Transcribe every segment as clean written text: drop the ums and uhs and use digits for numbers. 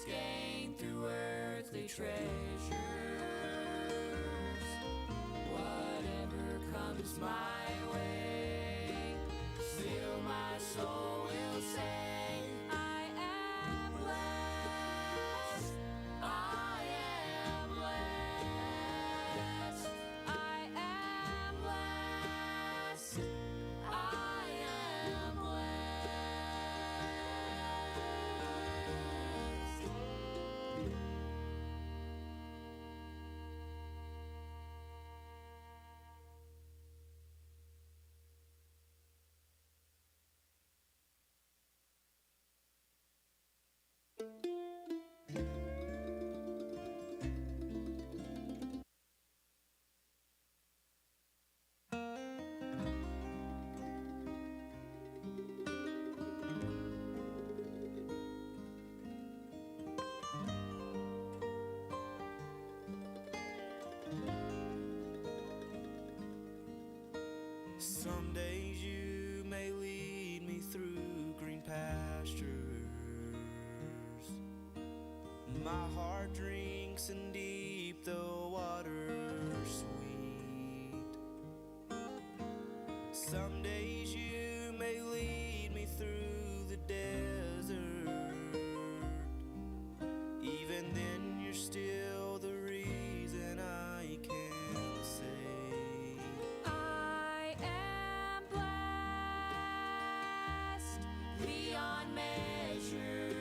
gained through earthly treasures. Whatever comes my way, still my soul will say, I am blessed. I am blessed. I am blessed. I am blessed. Some days you may lead me through green pastures. My heart drinks in deep, the water's sweet. Some days you may lead me through the desert. Even then you're still the reason I can say I am blessed beyond measure,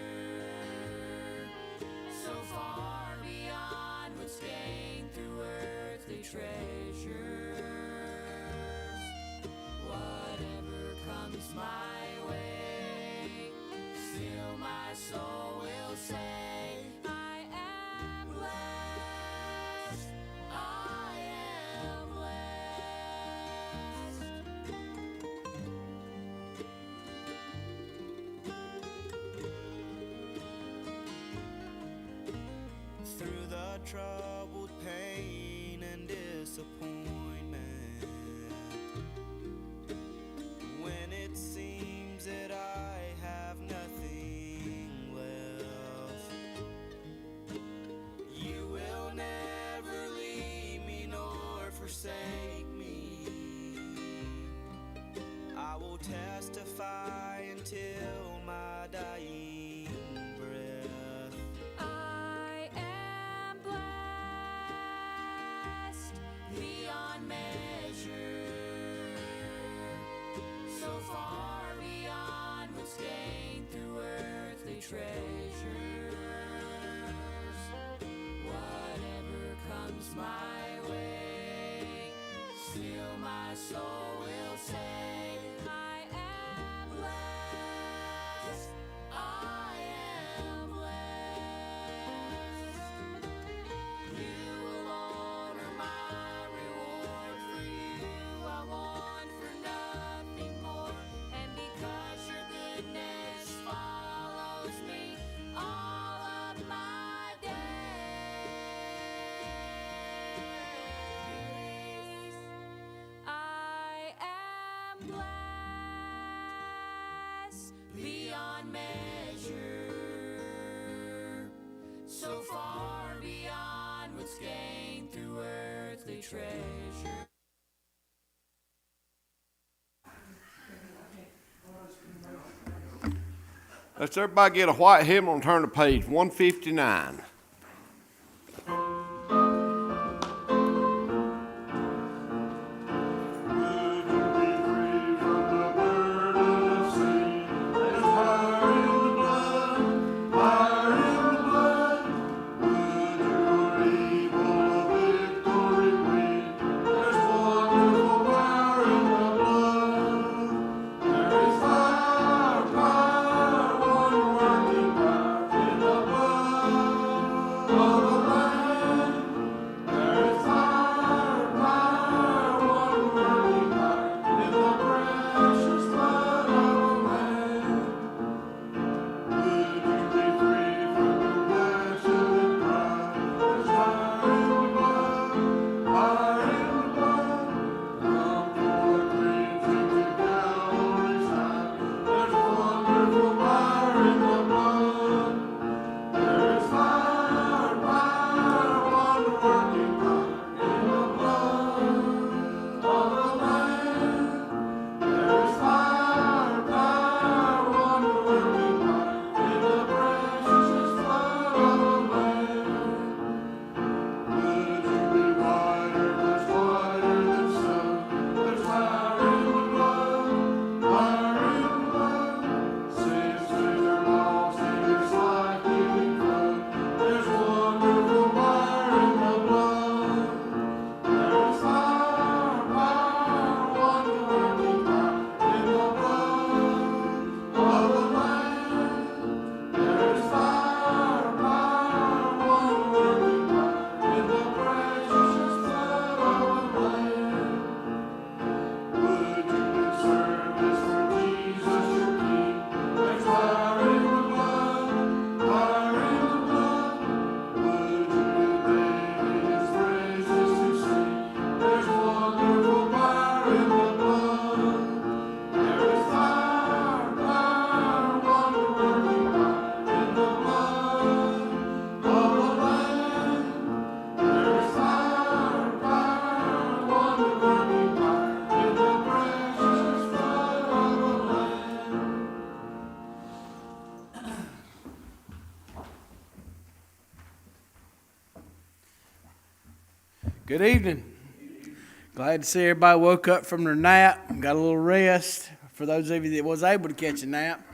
so far beyond what's gained through earthly treasures. Whatever comes my way, still my soul will say, I am blessed. I am blessed. Through the troubled pain and disappointment, when it seems that I have nothing left, you will never leave me nor forsake me. I will testify until my dying breath. I am blessed beyond measure, so far beyond what's gained through earthly treasures. Whatever comes my way, still my soul will say, I am blessed. I am blessed. You alone are my reward. For you I want for nothing more. And because your goodness follows me all of my days, I am blessed beyond measure, so far beyond what's gained through earthly treasure. Let's everybody get a white hymnal and turn to page 159. There is fire, power, one working power in the blood. Good evening. Glad to see everybody woke up from their nap, got a little rest. For those of you that was able to catch a nap,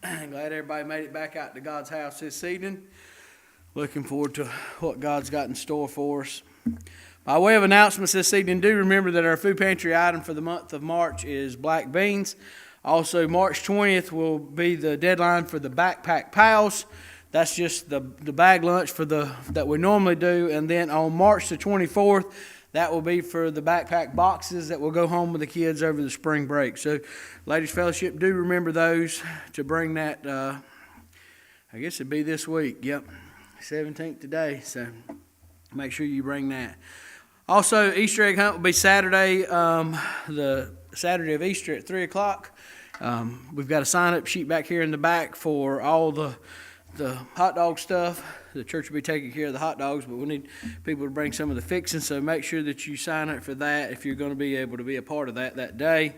glad everybody made it back out to God's house this evening. Looking forward to what God's got in store for us. By way of announcements this evening, do remember that our food pantry item for the month of March is black beans. Also, March 20th will be the deadline for the Backpack Pals. That's just the bag lunch that we normally do. And then on March the 24th, that will be for the backpack boxes that will go home with the kids over the spring break. So, Ladies Fellowship, do remember those to bring that, I guess it'd be this week. Yep, 17th today. So, make sure you bring that. Also, Easter egg hunt will be Saturday, the Saturday of Easter at 3 o'clock. We've got a sign-up sheet back here in the back for all the hot dog stuff. The church will be taking care of the hot dogs, but we need people to bring some of the fixing, so make sure that you sign up for that if you're going to be able to be a part of that day.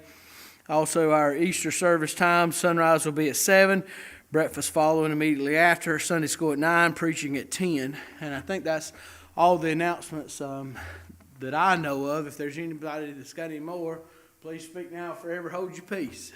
Also, our Easter service time, sunrise will be at 7, breakfast following immediately after, Sunday school at 9, preaching at 10. And I think that's all the announcements that I know of. If there's anybody that's got any more, please speak now, forever hold your peace.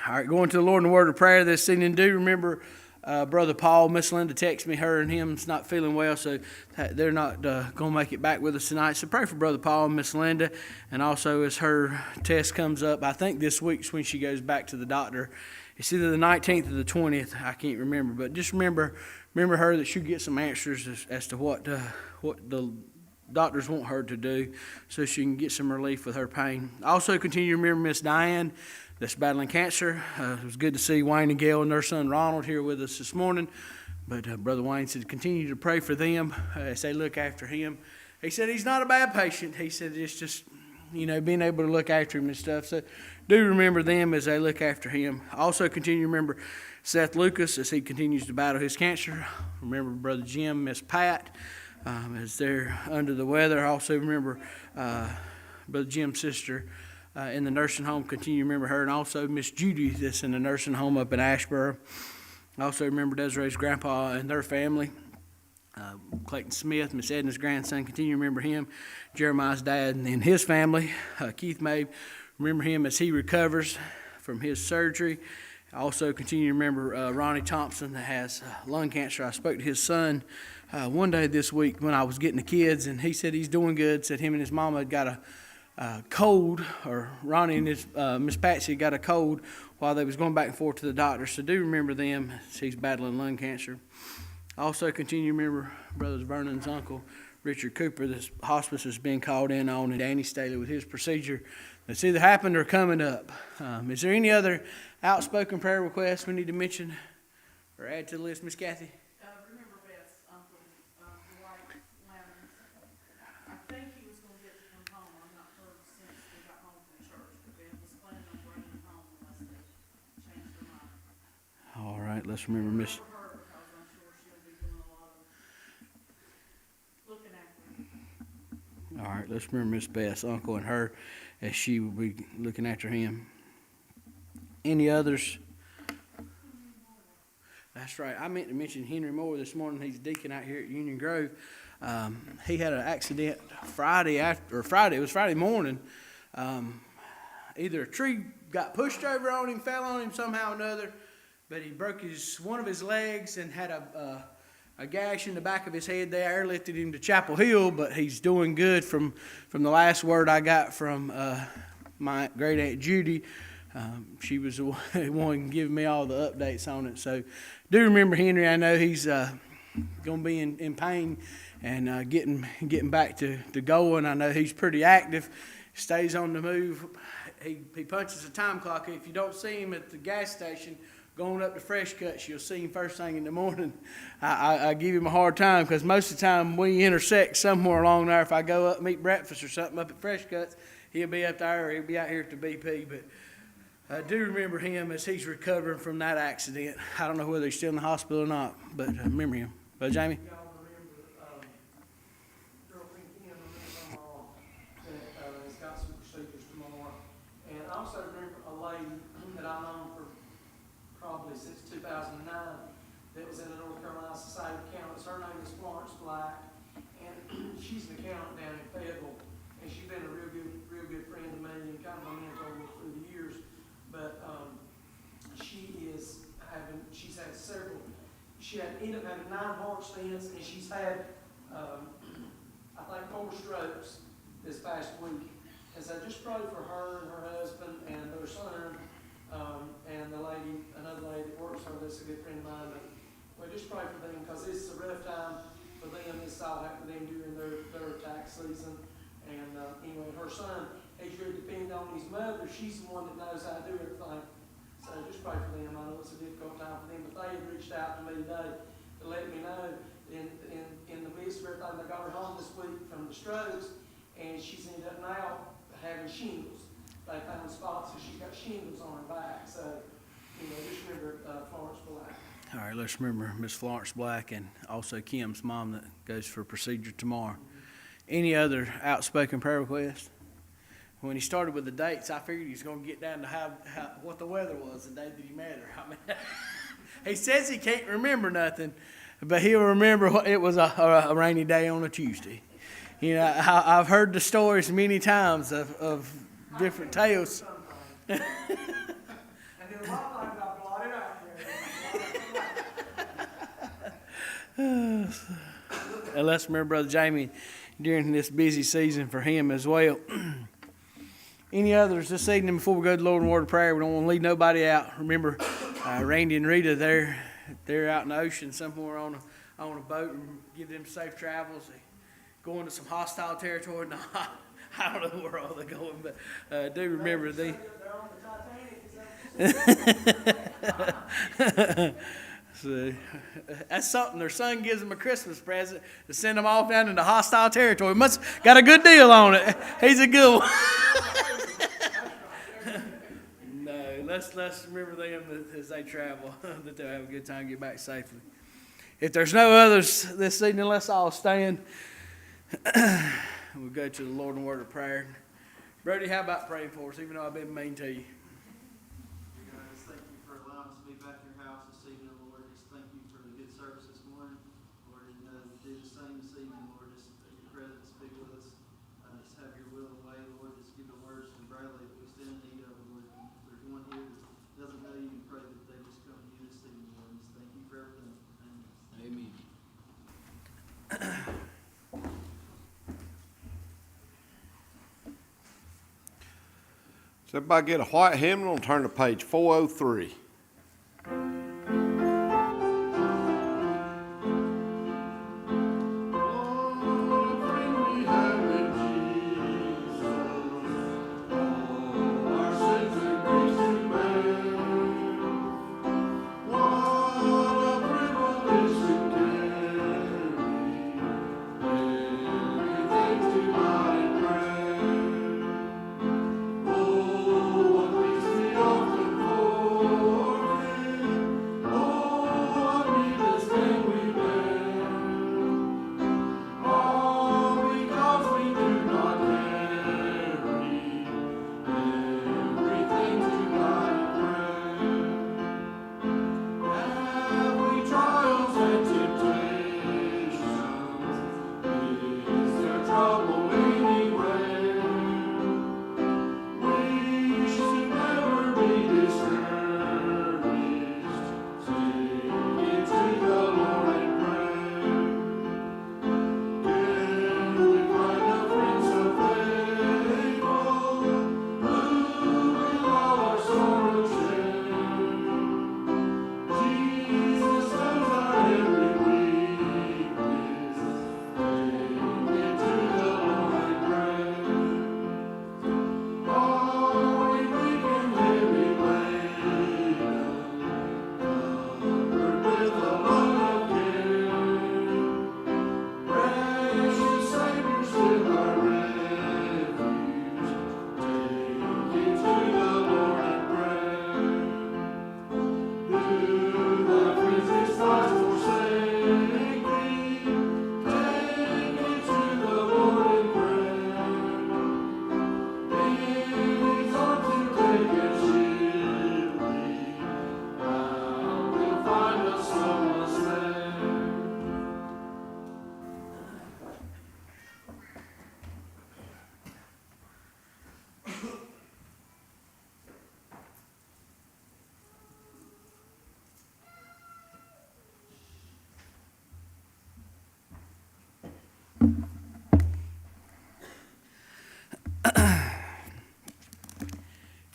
All right, going to the Lord in a word of prayer this evening. Do remember Brother Paul, Miss Linda texted me, her and him's not feeling well, so they're not going to make it back with us tonight. So pray for Brother Paul and Miss Linda, and also as her test comes up, I think this week's when she goes back to the doctor. It's either the 19th or the 20th, I can't remember, but just remember her that she'll get some answers as to what the doctors want her to do so she can get some relief with her pain. Also continue to remember Miss Diane that's battling cancer. It was good to see Wayne and Gail and their son Ronald here with us this morning, but Brother Wayne said continue to pray for them as they look after him. He said he's not a bad patient. He said it's just, being able to look after him and stuff. So do remember them as they look after him. Also continue to remember Seth Lucas as he continues to battle his cancer. Remember Brother Jim, Miss Pat, as they're under the weather. Also remember Brother Jim's sister in the nursing home. Continue to remember her. And also Miss Judy that's in the nursing home up in Ashboro. Also remember Desiree's grandpa and their family. Clayton Smith, Miss Edna's grandson, continue to remember him. Jeremiah's dad and his family. Keith Mabe, remember him as he recovers from his surgery. Also continue to remember Ronnie Thompson that has lung cancer. I spoke to his son one day this week when I was getting the kids, and he said he's doing good. Said him and his mama had got a cold, or Ronnie and his Miss Patsy got a cold while they was going back and forth to the doctor. So do remember them as he's battling lung cancer. Also continue to remember Brothers Vernon's uncle, Richard Cooper. This hospice is being called in on, and Danny Staley with his procedure that's either happened or coming up. Is there any other outspoken prayer requests we need to mention or add to the list, Miss Kathy? Remember Beth's uncle, Dwight Lammons. I think he was going to get to come home. I've not heard since they got home from church, but Beth was planning on bringing him home unless they changed their mind. All right, let's remember Miss. For her, because I'm sure she'll be doing a lot of looking after him. All right, let's remember Miss Beth's uncle and her as she will be looking after him. Any others? That's right. I meant to mention Henry Moore this morning. He's deacon out here at Union Grove. He had an accident it was Friday morning. Either a tree got pushed over on him, fell on him somehow or another, but he broke one of his legs and had a gash in the back of his head. They airlifted him to Chapel Hill, but he's doing good from the last word I got from my great aunt Judy. She was the one giving me all the updates on it. So do remember Henry. I know he's going to be in pain and getting back to going. I know he's pretty active, stays on the move. He punches a time clock. If you don't see him at the gas station going up to Fresh Cuts, you'll see him first thing in the morning. I give him a hard time because most of the time we intersect somewhere along there. If I go up and eat breakfast or something up at Fresh Cuts, he'll be up there or he'll be out here at the BP. But I do remember him as he's recovering from that accident. I don't know whether he's still in the hospital or not, but I remember him. Brother Jamie? Y'all remember girlfriend Kim and my mom that has got some procedures tomorrow. And I also remember a lady that I've known for probably since 2009 that was in the North Carolina Society of Accountants. Her name is Florence Black. And she's an accountant down in Fayetteville, and she's been a real good friend to me and kind of my mentor through the years. But, she's had several, ended up having 9 heart stents, and she's had, I think 4 strokes this past week. And so just pray for her and her husband and their son, and another lady that works for her that's a good friend of mine. But well, just pray for them, because this is a rough time for them. It's all happened for them during their tax season. And anyway, her son, he's really dependent on his mother. She's the one that knows how to do everything. So just pray for them. I know it's a difficult time for them, but they had reached out to me today to let me know in the midst of everything, they got her home this week from the strokes, and she's ended up now having shingles. They found spots, and she's got shingles on her back. So, just remember Florence Black. All right, let's remember Miss Florence Black and also Kim's mom that goes for procedure tomorrow. Any other outspoken prayer requests? When he started with the dates, I figured he was going to get down to what the weather was the day that he met her. I mean, he says he can't remember nothing, but he'll remember it was a rainy day on a Tuesday. I've heard the stories many times of different tales. And then a lot of times I blotted out there. And let's remember Brother Jamie during this busy season for him as well. Any others this evening before we go to the Lord in word of prayer? We don't want to leave nobody out. Remember, Randy and Rita, they're out in the ocean somewhere on a boat, and give them safe travels. They go into some hostile territory. No, I don't know where all they're going, but do remember They're on the Titanic. So, that's something. Their son gives them a Christmas present to send them off down into hostile territory. Must got a good deal on it. He's a good one. No, let's remember them as they travel, that they'll have a good time, get back safely. If there's no others this evening, let's all stand. We'll go to the Lord in word of prayer. Brody, how about praying for us, even though I've been mean to you? Dear God, just thank you for allowing us to be back in your house this evening, Lord. Just thank you for the good service this morning. Lord, and do the same this evening, Lord. Just your presence be with us. Just have your will and way, Lord. Just give the words to Bradley that we stand in need of, Lord. If there's one here that doesn't know you, we pray that they just come to you this evening, Lord. Just thank you for everything. Amen. Does everybody get a white hymnal and turn to page 403? Oh, what peace we often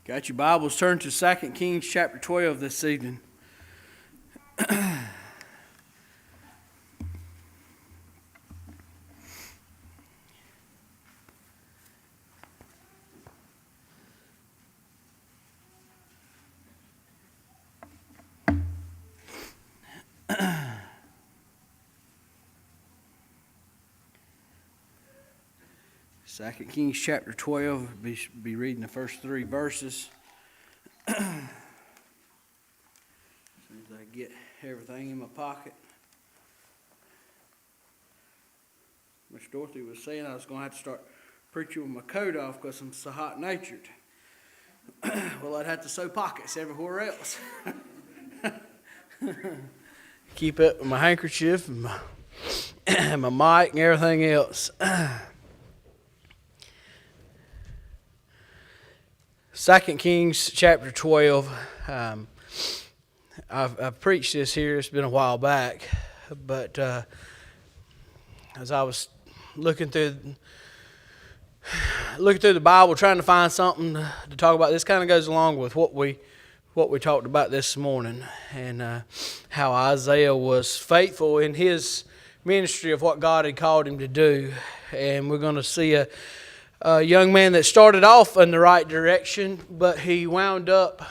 Got your Bibles, turn to 2 Kings chapter 12 this evening. Second Kings chapter 12, be reading the first 3 verses. As soon as I get everything in my pocket. Miss Dorothy was saying I was going to have to start preaching with my coat off because I'm so hot-natured. Well, I'd have to sew pockets everywhere else. Keep up with my handkerchief and my mic and everything else. 2 Kings chapter 12. I've preached this here. It's been a while back, but as I was looking through the Bible, trying to find something to talk about, this kind of goes along with what we talked about this morning, and how Isaiah was faithful in his ministry of what God had called him to do. And we're going to see a young man that started off in the right direction, but he wound up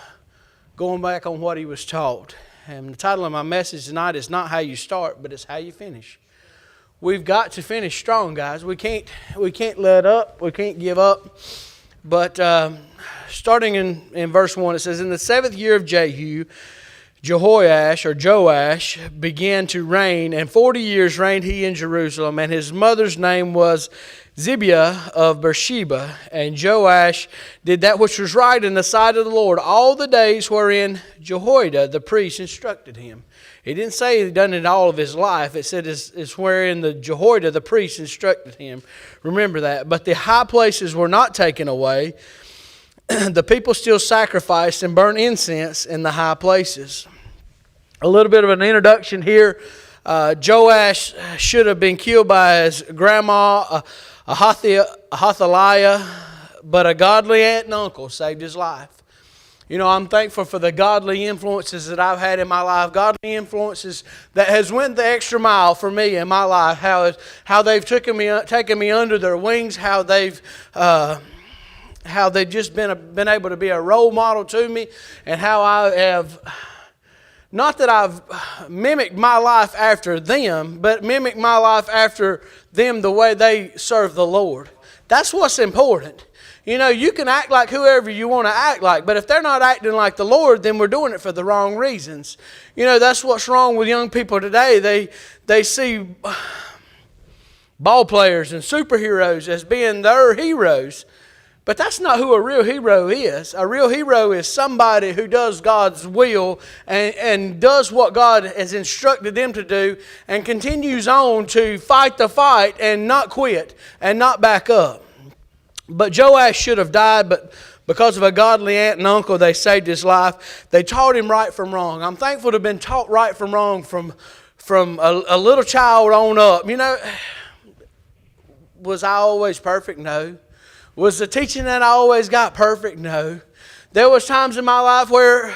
going back on what he was taught. And the title of my message tonight is not how you start, but it's how you finish. We've got to finish strong, guys. We can't let up. We can't give up. But starting in verse 1, it says, "In the 7th year of Jehu, Joash began to reign, and 40 years reigned he in Jerusalem, and his mother's name was Zibiah of Beersheba. And Joash did that which was right in the sight of the Lord all the days wherein Jehoiada the priest instructed him." He didn't say he'd done it all of his life. It said it's wherein the Jehoiada the priest instructed him. Remember that. "But the high places were not taken away. The people still sacrificed and burned incense in the high places." A little bit of an introduction here. Joash should have been killed by his grandma, Ahathaliah, but a godly aunt and uncle saved his life. You know, I'm thankful for the godly influences that I've had in my life, godly influences that has went the extra mile for me in my life, how they've taken me under their wings, how they've just been able to be a role model to me, and how I have, not that I've mimicked my life after them, but mimicked my life after them the way they serve the Lord. That's what's important. You know, you can act like whoever you want to act like, but if they're not acting like the Lord, then we're doing it for the wrong reasons. You know, that's what's wrong with young people today. They see ball players and superheroes as being their heroes. But that's not who a real hero is. A real hero is somebody who does God's will and does what God has instructed them to do and continues on to fight the fight and not quit and not back up. But Joash should have died, but because of a godly aunt and uncle, they saved his life. They taught him right from wrong. I'm thankful to have been taught right from wrong from a little child on up. You know, was I always perfect? No. Was the teaching that I always got perfect? No. There was times in my life where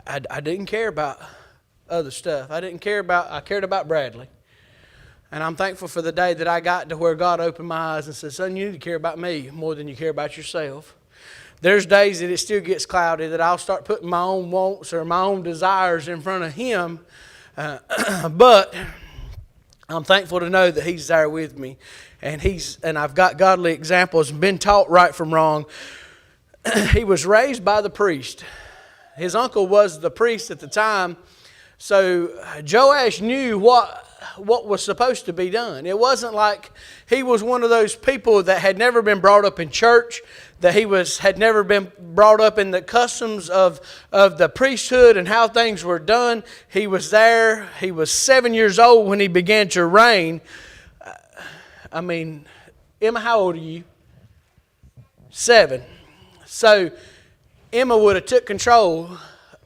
I didn't care about other stuff. I cared about Bradley. And I'm thankful for the day that I got to where God opened my eyes and said, "Son, you need to care about me more than you care about yourself." There's days that it still gets cloudy that I'll start putting my own wants or my own desires in front of Him. But I'm thankful to know that He's there with me. And I've got godly examples and been taught right from wrong. He was raised by the priest. His uncle was the priest at the time. So Joash knew what was supposed to be done. It wasn't like he was one of those people that had never been brought up in church, that had never been brought up in the customs of the priesthood and how things were done. He was there. He was 7 years old when he began to reign. I mean, Emma, how old are you? 7. So Emma would have took control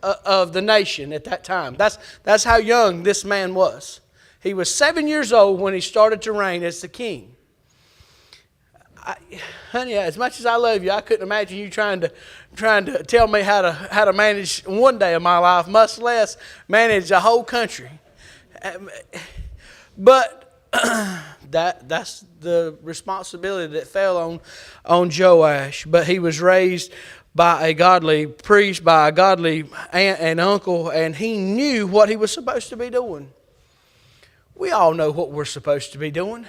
of the nation at that time. That's how young this man was. He was 7 years old when he started to reign as the king. honey, as much as I love you, I couldn't imagine you trying to tell me how to manage one day of my life, much less manage a whole country. But that's the responsibility that fell on Joash. But he was raised by a godly priest, by a godly aunt and uncle, and he knew what he was supposed to be doing. We all know what we're supposed to be doing.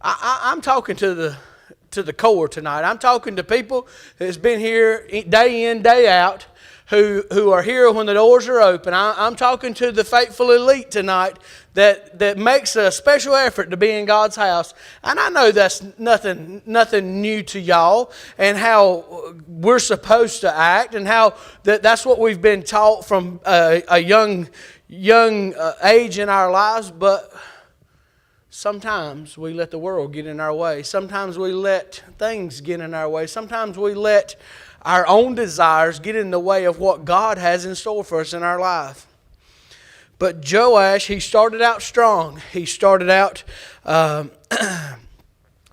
I'm talking to the core tonight. I'm talking to people that's been here day in, day out, who are here when the doors are open. I'm talking to the faithful elite tonight that makes a special effort to be in God's house. And I know that's nothing new to y'all, and how we're supposed to act, and how that's what we've been taught from a young age in our lives. But sometimes we let the world get in our way. Sometimes we let things get in our way. Sometimes we let our own desires get in the way of what God has in store for us in our life. But Joash, he started out strong. He started out,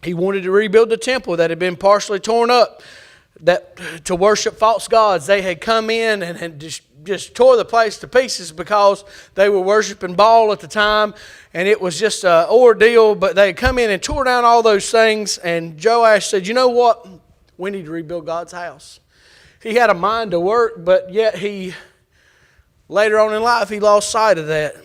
he wanted to rebuild the temple that had been partially torn up, that to worship false gods. They had come in and had just tore the place to pieces because they were worshiping Baal at the time, and it was just an ordeal. But they had come in and tore down all those things, and Joash said, you know what? We need to rebuild God's house. He had a mind to work, but yet later on in life, he lost sight of that.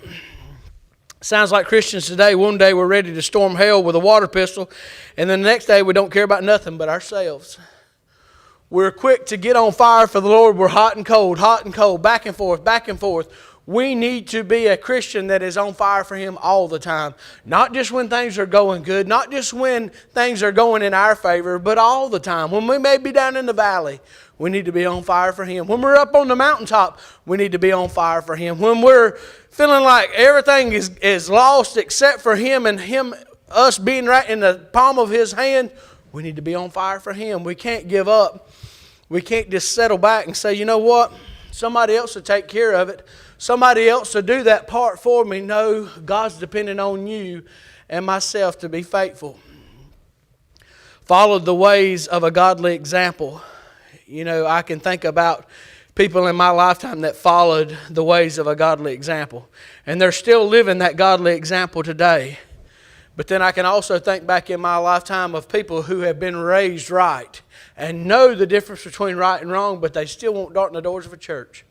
Sounds like Christians today. One day we're ready to storm hell with a water pistol, and then the next day we don't care about nothing but ourselves. We're quick to get on fire for the Lord. We're hot and cold, back and forth, back and forth. We need to be a Christian that is on fire for Him all the time. Not just when things are going good, not just when things are going in our favor, but all the time. When we may be down in the valley, we need to be on fire for Him. When we're up on the mountaintop, we need to be on fire for Him. When we're feeling like everything is lost except for Him and us being right in the palm of His hand, we need to be on fire for Him. We can't give up. We can't just settle back and say, you know what? Somebody else will take care of it. Somebody else will do that part for me. No, God's depending on you and myself to be faithful. Followed the ways of a godly example. You know, I can think about people in my lifetime that followed the ways of a godly example. And they're still living that godly example today. But then I can also think back in my lifetime of people who have been raised right and know the difference between right and wrong, but they still won't darken the doors of a church.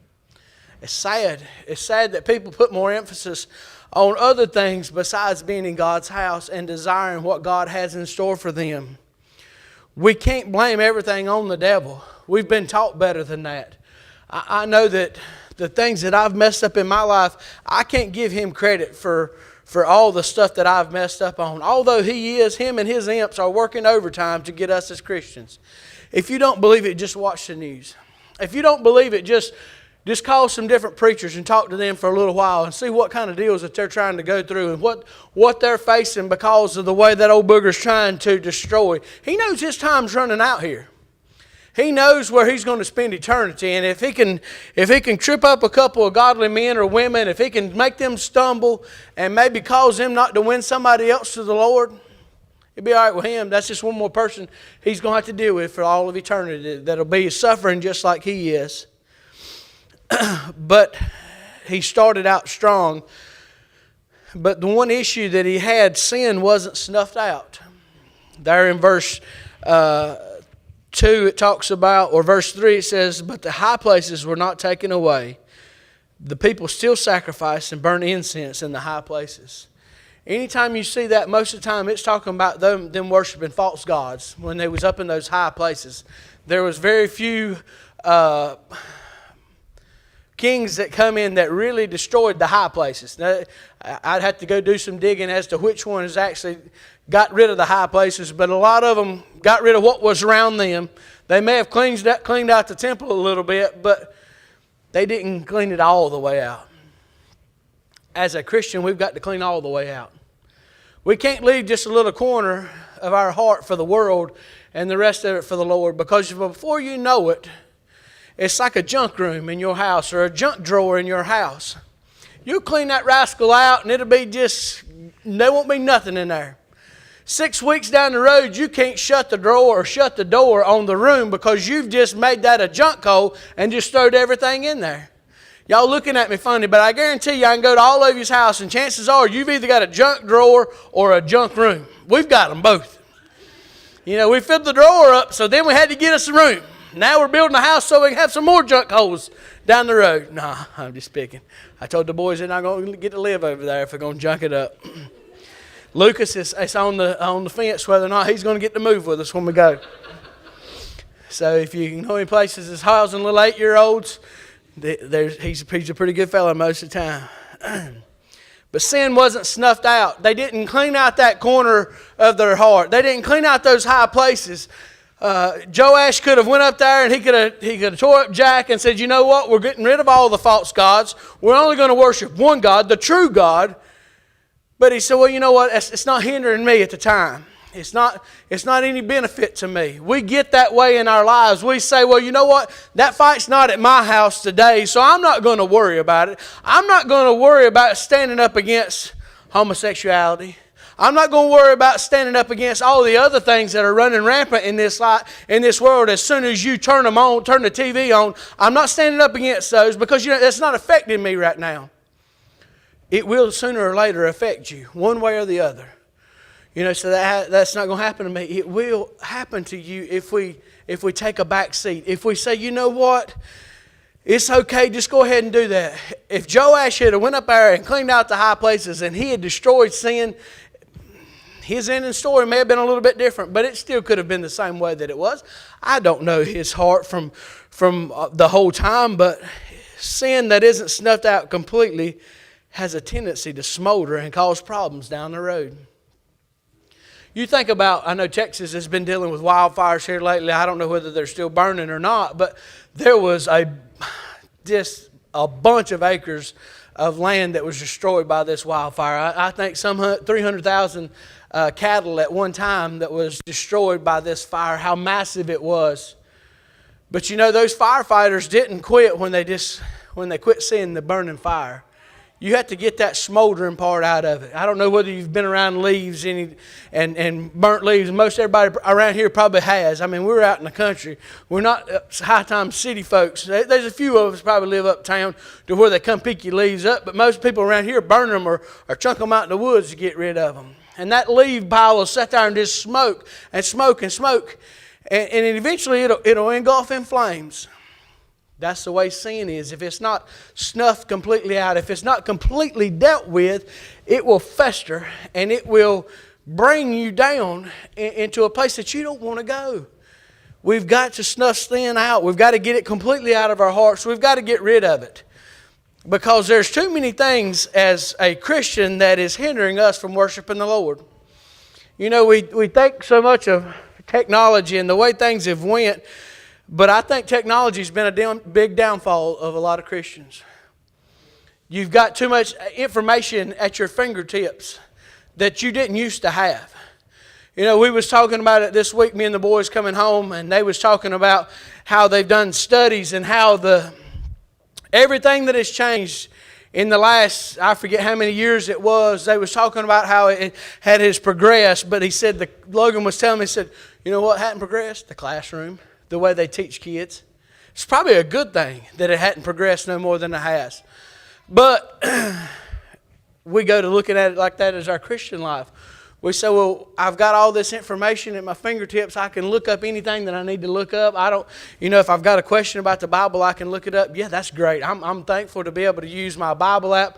It's sad. It's sad that people put more emphasis on other things besides being in God's house and desiring what God has in store for them. We can't blame everything on the devil. We've been taught better than that. I know that the things that I've messed up in my life, I can't give him credit for all the stuff that I've messed up on. Although him and his imps are working overtime to get us as Christians. If you don't believe it, just watch the news. If you don't believe it, just call some different preachers and talk to them for a little while and see what kind of deals that they're trying to go through and what they're facing because of the way that old booger's trying to destroy. He knows his time's running out here. He knows where he's going to spend eternity, and if he can trip up a couple of godly men or women, if he can make them stumble and maybe cause them not to win somebody else to the Lord, it'll be all right with him. That's just one more person he's going to have to deal with for all of eternity that'll be suffering just like he is. But he started out strong. But the one issue that he had, sin wasn't snuffed out. There in verse 2 it talks about, or verse 3 it says, but the high places were not taken away. The people still sacrificed and burned incense in the high places. Anytime you see that, most of the time it's talking about them worshiping false gods when they was up in those high places. There was very few kings that come in that really destroyed the high places. Now, I'd have to go do some digging as to which ones actually got rid of the high places, but a lot of them got rid of what was around them. They may have cleaned out the temple a little bit, but they didn't clean it all the way out. As a Christian, we've got to clean all the way out. We can't leave just a little corner of our heart for the world and the rest of it for the Lord, because before you know it, it's like a junk room in your house or a junk drawer in your house. You clean that rascal out and it'll be there won't be nothing in there. 6 weeks down the road, you can't shut the drawer or shut the door on the room because you've just made that a junk hole and just throwed everything in there. Y'all looking at me funny, but I guarantee you I can go to all of you's house, and chances are you've either got a junk drawer or a junk room. We've got them both. You know, we filled the drawer up, so then we had to get us a room. Now we're building a house so we can have some more junk holes down the road. Nah, I'm just picking. I told the boys they're not going to get to live over there if they're going to junk it up. Lucas is on the fence whether or not he's going to get to move with us when we go. So if you know any places that's housing little 8-year-olds, he's a pretty good fellow most of the time. But sin wasn't snuffed out. They didn't clean out that corner of their heart. They didn't clean out those high places. Joash could have went up there and he could have tore up Jack and said, you know what, we're getting rid of all the false gods. We're only going to worship one God, the true God. But he said, well, you know what, it's not hindering me at the time. It's not any benefit to me. We get that way in our lives. We say, well, you know what, that fight's not at my house today, so I'm not going to worry about it. I'm not going to worry about standing up against homosexuality. I'm not going to worry about standing up against all the other things that are running rampant in this world. As soon as you turn the TV on, I'm not standing up against those because that's not affecting me right now. It will sooner or later affect you, one way or the other. So that's not going to happen to me. It will happen to you if we take a back seat. If we say, you know what, it's okay, just go ahead and do that. If Joash had went up there and cleaned out the high places and he had destroyed sin, his ending story may have been a little bit different, but it still could have been the same way that it was. I don't know his heart from the whole time, but sin that isn't snuffed out completely has a tendency to smolder and cause problems down the road. You think about, I know Texas has been dealing with wildfires here lately. I don't know whether they're still burning or not, but there was just a bunch of acres of land that was destroyed by this wildfire. I think some 300,000 cattle at one time that was destroyed by this fire, how massive it was. But those firefighters didn't quit when they quit seeing the burning fire. You have to get that smoldering part out of it. I don't know whether you've been around leaves and burnt leaves. Most everybody around here probably has. I mean, we're out in the country. We're not high-time city folks. There's a few of us probably live uptown to where they come pick your leaves up, but most people around here burn them or chunk them out in the woods to get rid of them. And that leaf pile will sit there and just smoke and smoke and smoke. And eventually it'll engulf in flames. That's the way sin is. If it's not snuffed completely out, if it's not completely dealt with, it will fester and it will bring you down into a place that you don't want to go. We've got to snuff sin out. We've got to get it completely out of our hearts. We've got to get rid of it. Because there's too many things as a Christian that is hindering us from worshiping the Lord. We think so much of technology and the way things have went. But I think technology has been a big downfall of a lot of Christians. You've got too much information at your fingertips that you didn't used to have. We was talking about it this week, me and the boys coming home, and they was talking about how they've done studies and how everything that has changed in the last, I forget how many years it was. They was talking about how it has progressed, but Logan was telling me, he said, you know what hadn't progressed? The classroom. The way they teach kids. It's probably a good thing that it hadn't progressed no more than it has. But we go to looking at it like that as our Christian life. We say, well, I've got all this information at my fingertips. I can look up anything that I need to look up. If I've got a question about the Bible, I can look it up. Yeah, that's great. I'm thankful to be able to use my Bible app.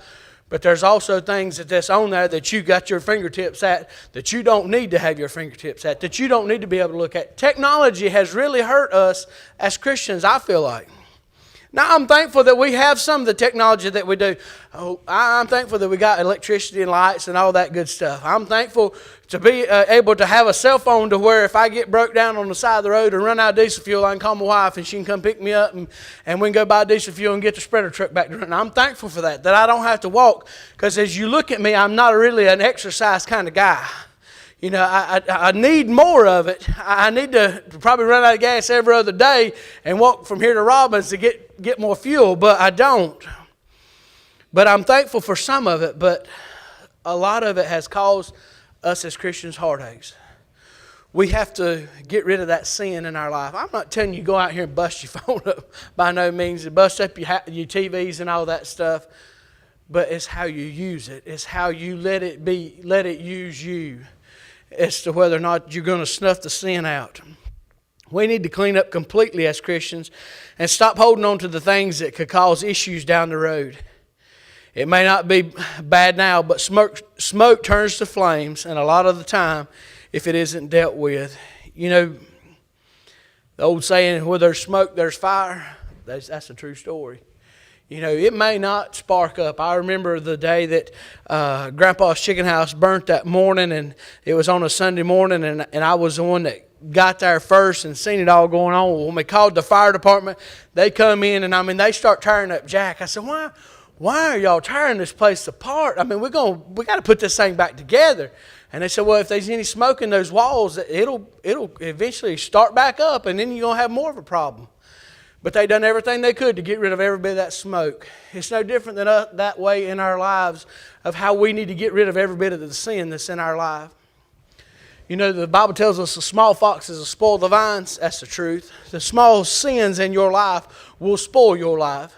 But there's also things that's on there that you got your fingertips at that you don't need to have your fingertips at, that you don't need to be able to look at. Technology has really hurt us as Christians, I feel like. Now, I'm thankful that we have some of the technology that we do. I'm thankful that we got electricity and lights and all that good stuff. I'm thankful to be able to have a cell phone to where if I get broke down on the side of the road and run out of diesel fuel, I can call my wife and she can come pick me up and we can go buy diesel fuel and get the spreader truck back to running. I'm thankful for that I don't have to walk, because as you look at me, I'm not really an exercise kind of guy. I need more of it. I need to probably run out of gas every other day and walk from here to Robbins to get more fuel, but I don't. But I'm thankful for some of it, but a lot of it has caused us as Christians heartaches. We have to get rid of that sin in our life. I'm not telling you go out here and bust your phone up by no means, and bust up your TVs and all that stuff. But it's how you use it. It's how you let it use you as to whether or not you're going to snuff the sin out. We need to clean up completely as Christians and stop holding on to the things that could cause issues down the road. It may not be bad now, but smoke turns to flames, and a lot of the time, if it isn't dealt with. You know, the old saying, where there's smoke, there's fire. That's a true story. You know, it may not spark up. I remember the day that Grandpa's Chicken House burnt that morning, and it was on a Sunday morning, and I was the one that got there first and seen it all going on. When we called the fire department, they come in, and they start tearing up Jack. I said, why are y'all tearing this place apart? I mean, we got to put this thing back together. And they said, well, if there's any smoke in those walls, it'll eventually start back up, and then you're going to have more of a problem. But they done everything they could to get rid of every bit of that smoke. It's no different than that way in our lives of how we need to get rid of every bit of the sin that's in our life. You know, the Bible tells us the small foxes will spoil the vines. That's the truth. The small sins in your life will spoil your life.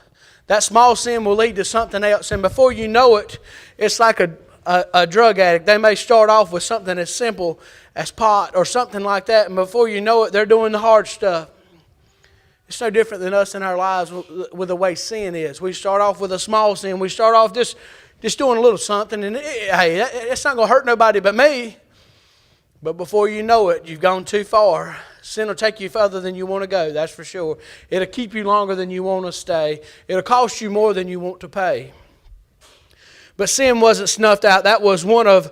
That small sin will lead to something else, and before you know it, it's like a drug addict. They may start off with something as simple as pot or something like that, and before you know it, they're doing the hard stuff. It's no different than us in our lives with the way sin is. We start off with a small sin. We start off just doing a little something, and hey, it's not going to hurt nobody but me. But before you know it, you've gone too far. Sin will take you further than you want to go, that's for sure. It'll keep you longer than you want to stay. It'll cost you more than you want to pay. But sin wasn't snuffed out. That was one of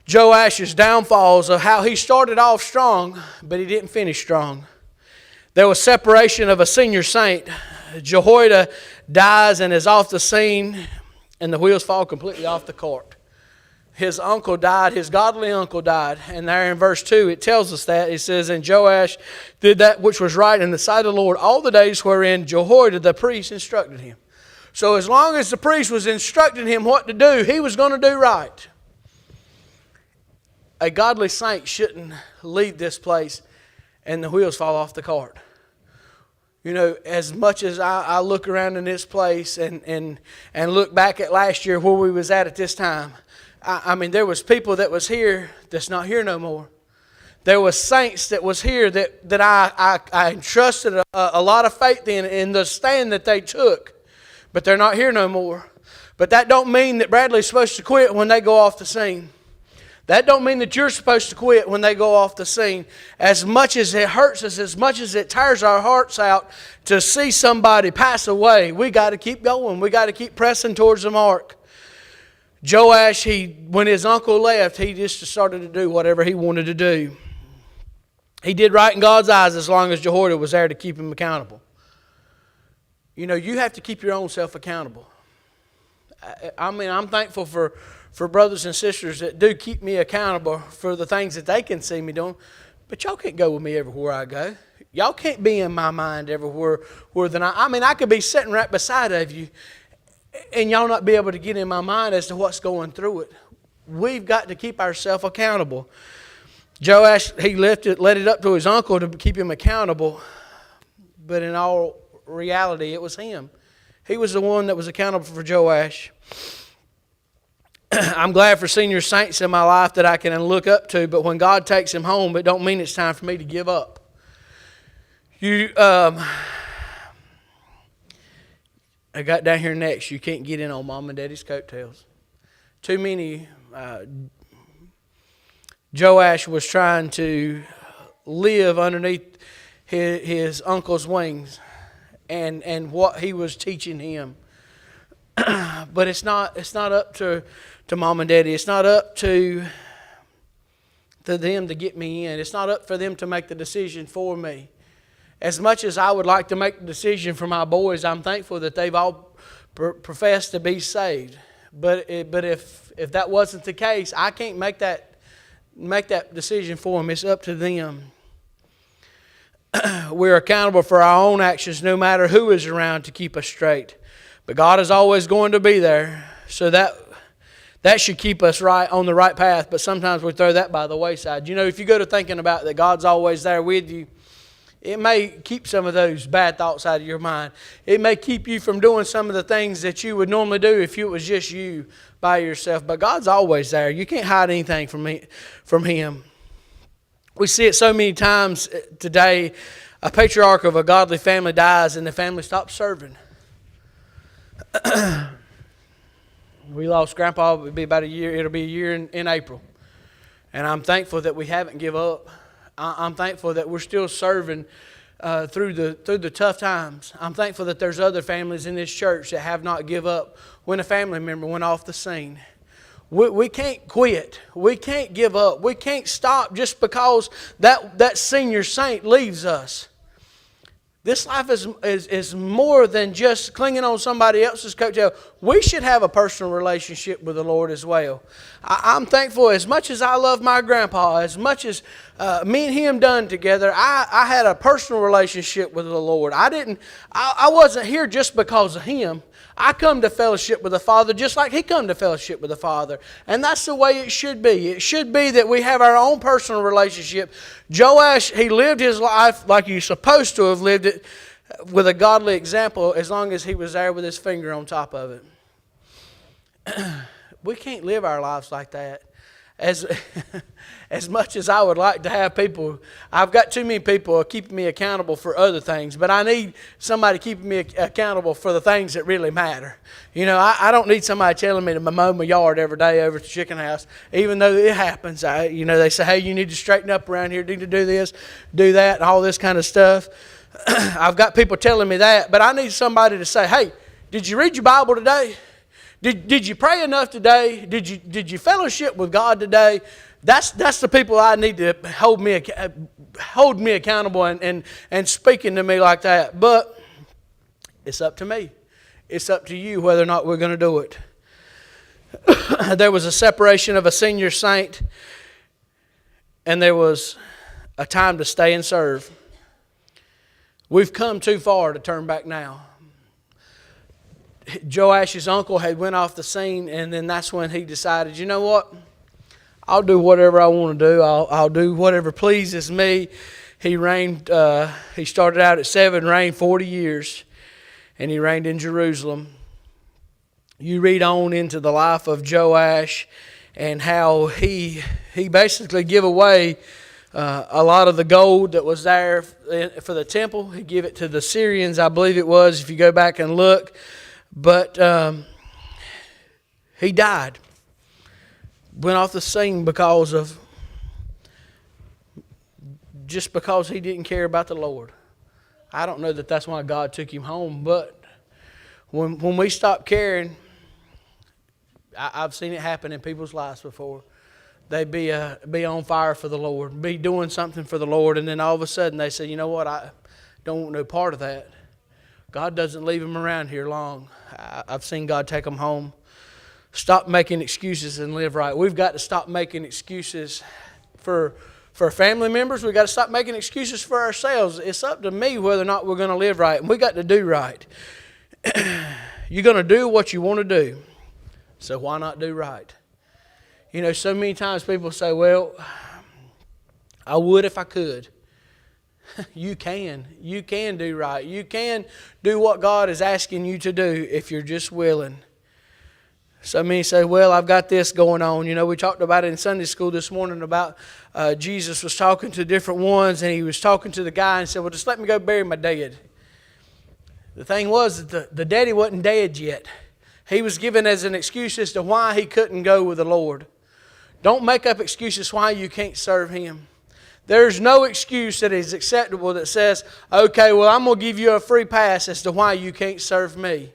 Joash's downfalls of how he started off strong, but he didn't finish strong. There was separation of a senior saint. Jehoiada dies and is off the scene, and the wheels fall completely off the cart. His uncle died, his godly uncle died. And there in verse 2, it tells us that. It says, and Joash did that which was right in the sight of the Lord all the days wherein Jehoiada the priest instructed him. So as long as the priest was instructing him what to do, he was going to do right. A godly saint shouldn't leave this place and the wheels fall off the cart. You know, as much as I look around in this place and look back at last year where we was at this time, I mean, there was people that was here that's not here no more. There was saints that was here that I entrusted a lot of faith in the stand that they took, but they're not here no more. But that don't mean that Bradley's supposed to quit when they go off the scene. That don't mean that you're supposed to quit when they go off the scene. As much as it hurts us, as much as it tears our hearts out to see somebody pass away, we got to keep going. We got to keep pressing towards the mark. Joash, when his uncle left, he just started to do whatever he wanted to do. He did right in God's eyes as long as Jehoiada was there to keep him accountable. You know, you have to keep your own self accountable. I mean, I'm thankful for brothers and sisters that do keep me accountable for the things that they can see me doing. But y'all can't go with me everywhere I go. Y'all can't be in my mind everywhere. I mean, I could be sitting right beside of you, and y'all not be able to get in my mind as to what's going through it. We've got to keep ourselves accountable. Joash, he let it up to his uncle to keep him accountable, but in all reality, it was him. He was the one that was accountable for Joash. I'm glad for senior saints in my life that I can look up to, but when God takes him home, it don't mean it's time for me to give up. I got down here next. You can't get in on Mom and Daddy's coattails. Too many. Joash was trying to live underneath his uncle's wings and what he was teaching him. But it's not up to Mom and Daddy. It's not up to them to get me in. It's not up for them to make the decision for me. As much as I would like to make the decision for my boys, I'm thankful that they've all professed to be saved. But if that wasn't the case, I can't make that decision for them. It's up to them. We're accountable for our own actions no matter who is around to keep us straight. But God is always going to be there. So that That should keep us right on the right path, but sometimes we throw that by the wayside. You know, if you go to thinking about that God's always there with you, it may keep some of those bad thoughts out of your mind. It may keep you from doing some of the things that you would normally do if it was just you by yourself. But God's always there. You can't hide anything from Him. We see it so many times today. A patriarch of a godly family dies and the family stops serving. We lost Grandpa. It'll be about a year. It'll be a year in April. And I'm thankful that we haven't given up. I'm thankful that we're still serving through the tough times. I'm thankful that there's other families in this church that have not give up when a family member went off the scene. We can't quit. We can't give up. We can't stop just because that senior saint leaves us. This life is more than just clinging on somebody else's coattail. We should have a personal relationship with the Lord as well. I'm thankful, as much as I love my grandpa, as much as me and him done together, I had a personal relationship with the Lord. I wasn't here just because of him. I come to fellowship with the Father just like He come to fellowship with the Father. And that's the way it should be. It should be that we have our own personal relationship. Joash, he lived his life like he's supposed to have lived it, with a godly example, as long as he was there with his finger on top of it. We can't live our lives like that. As much as I would like to have people, I've got too many people keeping me accountable for other things, but I need somebody keeping me accountable for the things that really matter. You know, I don't need somebody telling me to mow my yard every day over at the chicken house, even though it happens. They say, hey, you need to straighten up around here, need to do this, do that, and all this kind of stuff. I've got people telling me that, but I need somebody to say, hey, did you read your Bible today? Did you pray enough today? Did you fellowship with God today? That's the people I need to hold me accountable and speaking to me like that. But it's up to me. It's up to you whether or not we're going to do it. There was a separation of a senior saint, and there was a time to stay and serve. We've come too far to turn back now. Joash's uncle had went off the scene, and then that's when he decided, you know what? I'll do whatever I want to do. I'll do whatever pleases me. He reigned. He started out at 7, reigned 40 years, and he reigned in Jerusalem. You read on into the life of Joash and how he basically gave away a lot of the gold that was there for the temple. He gave it to the Syrians, I believe it was, if you go back and look. But he died. Went off the scene because he didn't care about the Lord. I don't know that that's why God took him home, but when we stop caring, I've seen it happen in people's lives before. They'd be on fire for the Lord, be doing something for the Lord, and then all of a sudden they say, you know what, I don't want no part of that. God doesn't leave them around here long. I've seen God take them home. Stop making excuses and live right. We've got to stop making excuses for family members. We've got to stop making excuses for ourselves. It's up to me whether or not we're going to live right. And we've got to do right. You're going to do what you want to do. So why not do right? You know, so many times people say, well, I would if I could. You can. You can do right. You can do what God is asking you to do if you're just willing. So many say, well, I've got this going on. You know, we talked about it in Sunday school this morning about Jesus was talking to different ones, and he was talking to the guy and said, well, just let me go bury my dead. The thing was that the daddy wasn't dead yet. He was given as an excuse as to why he couldn't go with the Lord. Don't make up excuses why you can't serve Him. There's no excuse that is acceptable that says, okay, well, I'm going to give you a free pass as to why you can't serve me.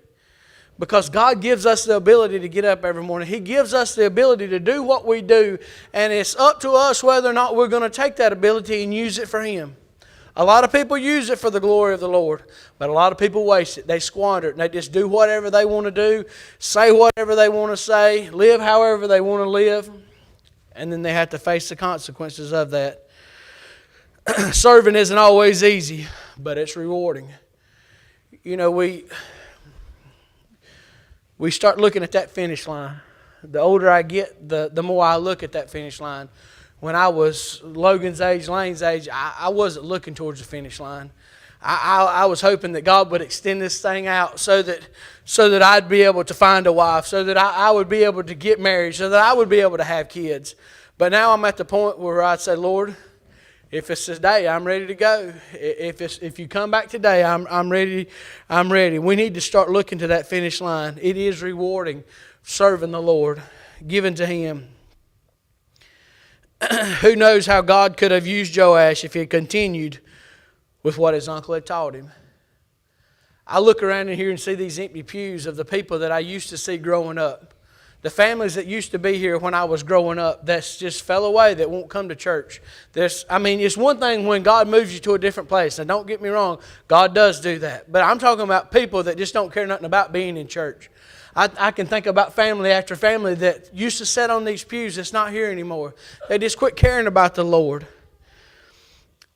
Because God gives us the ability to get up every morning. He gives us the ability to do what we do. And it's up to us whether or not we're going to take that ability and use it for Him. A lot of people use it for the glory of the Lord. But a lot of people waste it. They squander it. And they just do whatever they want to do. Say whatever they want to say. Live however they want to live. And then they have to face the consequences of that. Serving isn't always easy, but it's rewarding. You know, we start looking at that finish line. The older I get, the more I look at that finish line. When I was Logan's age, Lane's age, I wasn't looking towards the finish line. I was hoping that God would extend this thing out so that I'd be able to find a wife, so that I would be able to get married, so that I would be able to have kids. But now I'm at the point where I'd say, Lord, if it's today, I'm ready to go. If you come back today, I'm ready. I'm ready. We need to start looking to that finish line. It is rewarding serving the Lord, giving to Him. Who knows how God could have used Joash if he had continued with what his uncle had taught him. I look around in here and see these empty pews of the people that I used to see growing up. The families that used to be here when I was growing up that's just fell away, that won't come to church. It's one thing when God moves you to a different place. And don't get me wrong, God does do that. But I'm talking about people that just don't care nothing about being in church. I can think about family after family that used to sit on these pews that's not here anymore. They just quit caring about the Lord.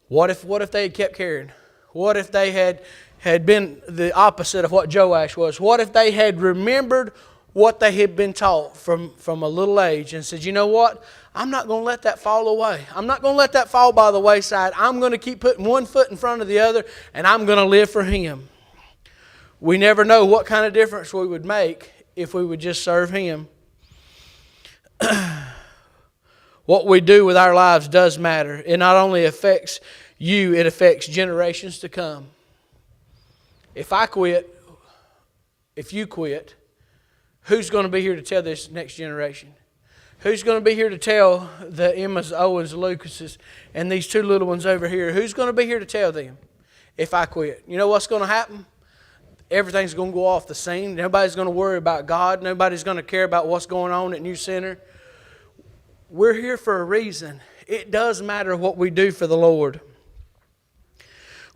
What if they had kept caring? What if they had been the opposite of what Joash was? What if they had remembered what they had been taught from a little age and said, you know what? I'm not going to let that fall away. I'm not going to let that fall by the wayside. I'm going to keep putting one foot in front of the other, and I'm going to live for Him. We never know what kind of difference we would make if we would just serve Him. What we do with our lives does matter. It not only affects you, it affects generations to come. If I quit, if you quit, who's going to be here to tell this next generation? Who's going to be here to tell the Emmas, Owens, Lucases, and these two little ones over here? Who's going to be here to tell them if I quit? You know what's going to happen? Everything's going to go off the scene. Nobody's going to worry about God. Nobody's going to care about what's going on at New Center. We're here for a reason. It does matter what we do for the Lord.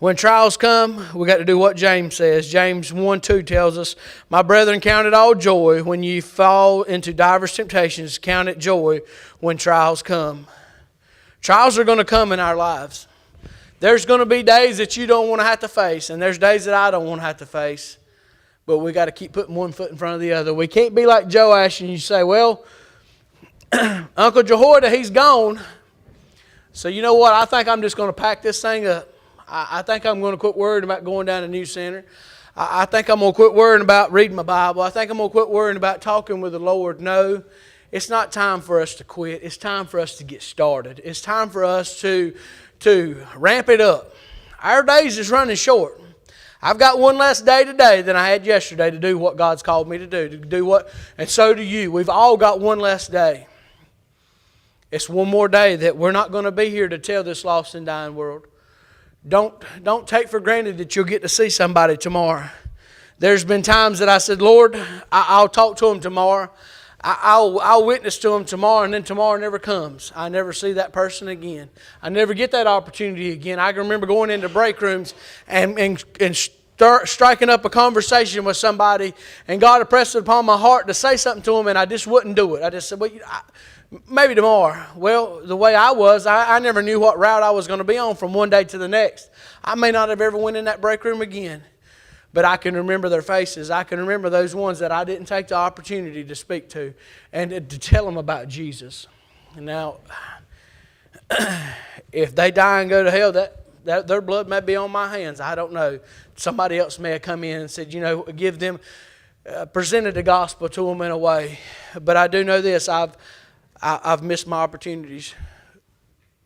When trials come, we got to do what James says. James 1:2 tells us, my brethren, count it all joy when you fall into diverse temptations. Count it joy when trials come. Trials are going to come in our lives. There's going to be days that you don't want to have to face, and there's days that I don't want to have to face. But we got to keep putting one foot in front of the other. We can't be like Joash and you say, well, Uncle Jehoiada, he's gone. So you know what? I think I'm just going to pack this thing up. I think I'm going to quit worrying about going down to New Center. I think I'm going to quit worrying about reading my Bible. I think I'm going to quit worrying about talking with the Lord. No, it's not time for us to quit. It's time for us to get started. It's time for us to ramp it up. Our days is running short. I've got one less day today than I had yesterday to do what God's called me to do, and so do you. We've all got one less day. It's one more day that we're not going to be here to tell this lost and dying world. Don't take for granted that you'll get to see somebody tomorrow. There's been times that I said, Lord, I'll talk to them tomorrow. I'll witness to them tomorrow, and then tomorrow never comes. I never see that person again. I never get that opportunity again. I can remember going into break rooms and striking up a conversation with somebody, and God impressed it upon my heart to say something to them, and I just wouldn't do it. I just said, well, maybe tomorrow. Well, the way I was, I never knew what route I was going to be on from one day to the next. I may not have ever went in that break room again. But I can remember their faces. I can remember those ones that I didn't take the opportunity to speak to and to tell them about Jesus. Now, if they die and go to hell, that their blood may be on my hands. I don't know. Somebody else may have come in and said, give them, presented the gospel to them in a way. But I do know this. I've missed my opportunities.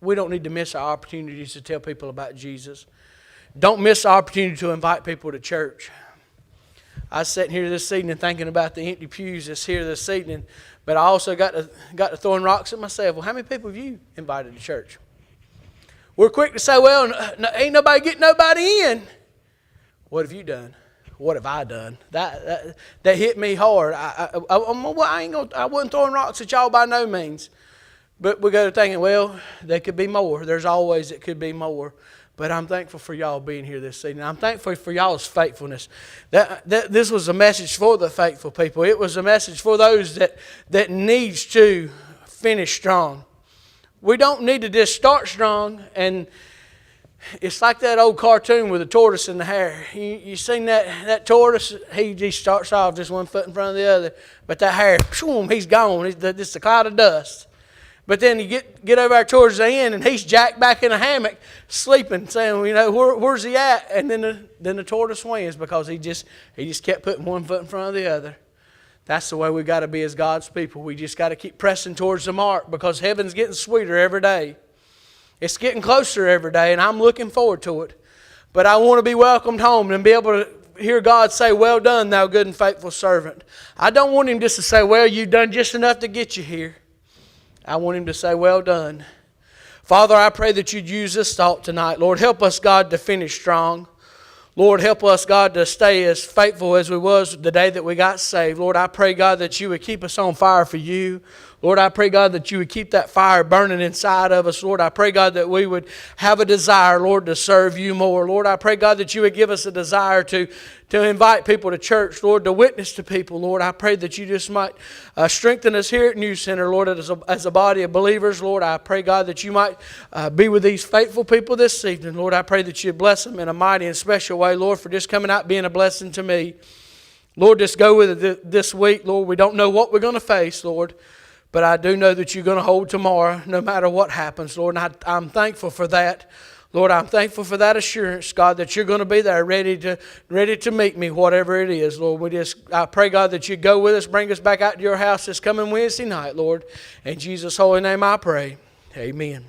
We don't need to miss our opportunities to tell people about Jesus. Don't miss the opportunity to invite people to church. I was sitting here this evening thinking about the empty pews that's here this evening, but I also got to throwing rocks at myself. Well, how many people have you invited to church? We're quick to say, well, ain't nobody getting nobody in. What have you done? What have I done? That hit me hard. I wasn't throwing rocks at y'all by no means. But we go to thinking, well, there could be more. There's always it could be more. But I'm thankful for y'all being here this evening. I'm thankful for y'all's faithfulness. This was a message for the faithful people. It was a message for those that needs to finish strong. We don't need to just start strong and It's like that old cartoon with the tortoise and the hare. You seen that tortoise? He just starts off just one foot in front of the other. But that hare, boom, he's gone. It's just a cloud of dust. But then you get over there towards the end, and he's jacked back in a hammock, sleeping, saying, where's he at? And then the tortoise wins because he just kept putting one foot in front of the other. That's the way we got to be as God's people. We just got to keep pressing towards the mark because heaven's getting sweeter every day. It's getting closer every day, and I'm looking forward to it. But I want to be welcomed home and be able to hear God say, well done, thou good and faithful servant. I don't want Him just to say, well, you've done just enough to get you here. I want Him to say, well done. Father, I pray that You'd use this thought tonight. Lord, help us, God, to finish strong. Lord, help us, God, to stay as faithful as we was the day that we got saved. Lord, I pray, God, that You would keep us on fire for You. Lord, I pray, God, that You would keep that fire burning inside of us. Lord, I pray, God, that we would have a desire, Lord, to serve You more. Lord, I pray, God, that You would give us a desire to invite people to church, Lord, to witness to people. Lord, I pray that You just might strengthen us here at New Center, Lord, as a body of believers. Lord, I pray, God, that You might be with these faithful people this evening. Lord, I pray that You bless them in a mighty and special way, Lord, for just coming out being a blessing to me. Lord, just go with it this week, Lord. We don't know what we're going to face, Lord. But I do know that You're going to hold tomorrow no matter what happens, Lord. And I'm thankful for that. Lord, I'm thankful for that assurance, God, that You're going to be there ready to meet me, whatever it is, Lord. I pray, God, that You go with us, bring us back out to Your house this coming Wednesday night, Lord. In Jesus' holy name I pray. Amen.